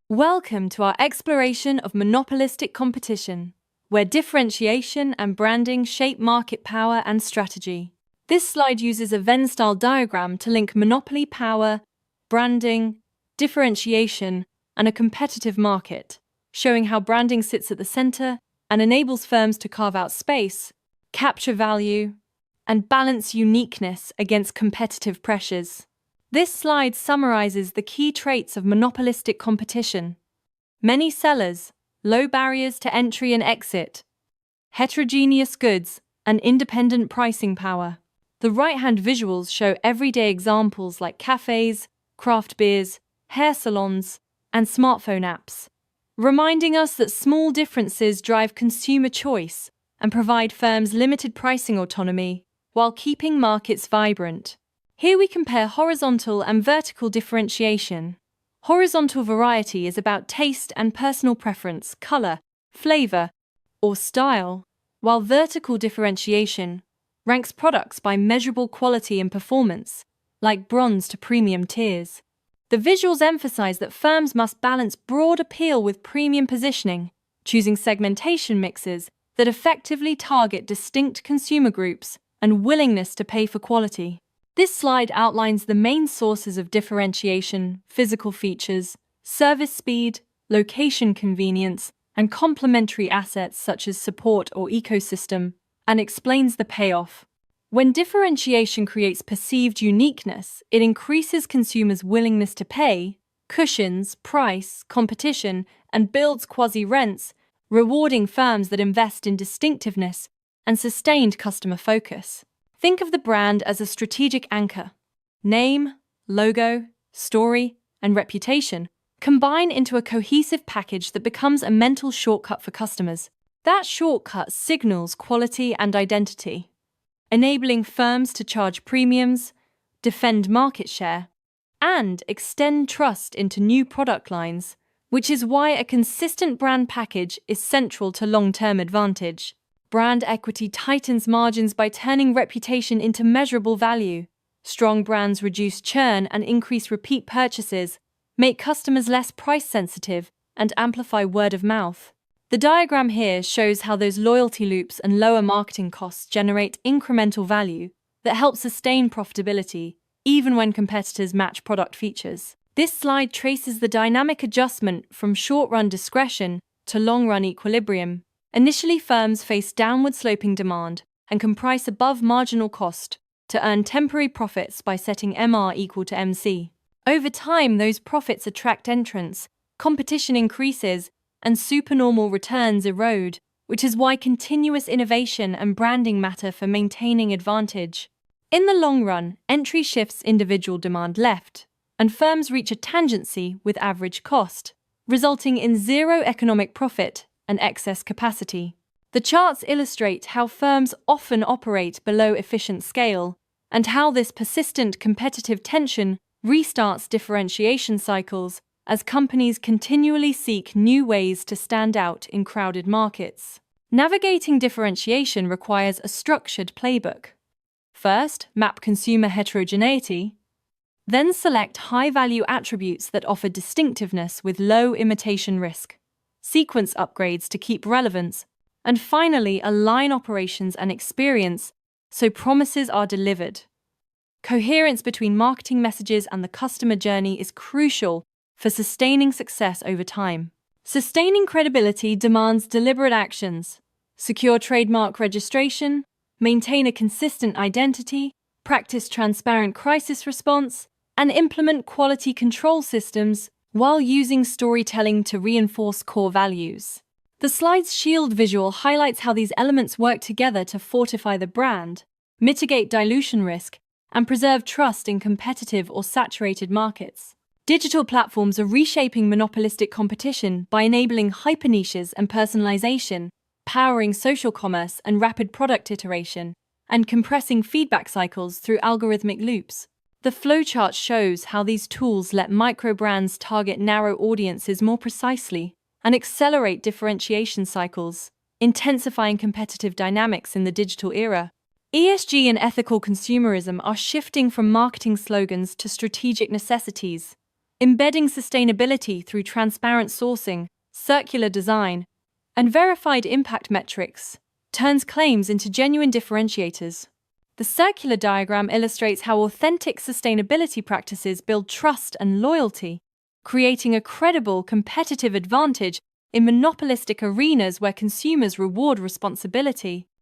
Welcome to our exploration of monopolistic competition, where differentiation and branding shape market power and strategy. This slide uses a Venn-style diagram to link monopoly power, branding, differentiation, and a competitive market, showing how branding sits at the center and enables firms to carve out space, capture value, and balance uniqueness against competitive pressures. This slide summarizes the key traits of monopolistic competition. Many sellers, low barriers to entry and exit, heterogeneous goods, and independent pricing power. The right-hand visuals show everyday examples like cafes, craft beers, hair salons, and smartphone apps, reminding us that small differences drive consumer choice and provide firms limited pricing autonomy while keeping markets vibrant. Here we compare horizontal and vertical differentiation. Horizontal variety is about taste and personal preference, color, flavor, or style, while vertical differentiation ranks products by measurable quality and performance, like bronze to premium tiers. The visuals emphasize that firms must balance broad appeal with premium positioning, choosing segmentation mixes that effectively target distinct consumer groups and willingness to pay for quality. This slide outlines the main sources of differentiation: physical features, service speed, location convenience, and complementary assets such as support or ecosystem, and explains the payoff. When differentiation creates perceived uniqueness, it increases consumers' willingness to pay, cushions price competition, and builds quasi-rents, rewarding firms that invest in distinctiveness and sustained customer focus. Think of the brand as a strategic anchor. Name, logo, story, and reputation combine into a cohesive package that becomes a mental shortcut for customers. That shortcut signals quality and identity, enabling firms to charge premiums, defend market share, and extend trust into new product lines, which is why a consistent brand package is central to long-term advantage. Brand equity tightens margins by turning reputation into measurable value. Strong brands reduce churn and increase repeat purchases, make customers less price-sensitive, and amplify word of mouth. The diagram here shows how those loyalty loops and lower marketing costs generate incremental value that help sustain profitability, even when competitors match product features. This slide traces the dynamic adjustment from short-run discretion to long-run equilibrium. Initially, firms face downward-sloping demand and can price above marginal cost to earn temporary profits by setting MR equal to MC. Over time, those profits attract entrants, competition increases, and supernormal returns erode, which is why continuous innovation and branding matter for maintaining advantage. In the long run, entry shifts individual demand left, and firms reach a tangency with average cost, resulting in zero economic profit and excess capacity. The charts illustrate how firms often operate below efficient scale, and how this persistent competitive tension restarts differentiation cycles as companies continually seek new ways to stand out in crowded markets. Navigating differentiation requires a structured playbook. First, map consumer heterogeneity, then select high-value attributes that offer distinctiveness with low imitation risk. Sequence upgrades to keep relevance, and finally align operations and experience so promises are delivered. Coherence between marketing messages and the customer journey is crucial for sustaining success over time. Sustaining credibility demands deliberate actions. Secure trademark registration, maintain a consistent identity, practice transparent crisis response, and implement quality control systems while using storytelling to reinforce core values. The slide's shield visual highlights how these elements work together to fortify the brand, mitigate dilution risk, and preserve trust in competitive or saturated markets. Digital platforms are reshaping monopolistic competition by enabling hyper-niches and personalization, powering social commerce and rapid product iteration, and compressing feedback cycles through algorithmic loops. The flowchart shows how these tools let micro-brands target narrow audiences more precisely and accelerate differentiation cycles, intensifying competitive dynamics in the digital era. ESG and ethical consumerism are shifting from marketing slogans to strategic necessities. Embedding sustainability through transparent sourcing, circular design, and verified impact metrics turns claims into genuine differentiators. The circular diagram illustrates how authentic sustainability practices build trust and loyalty, creating a credible competitive advantage in monopolistic arenas where consumers reward responsibility.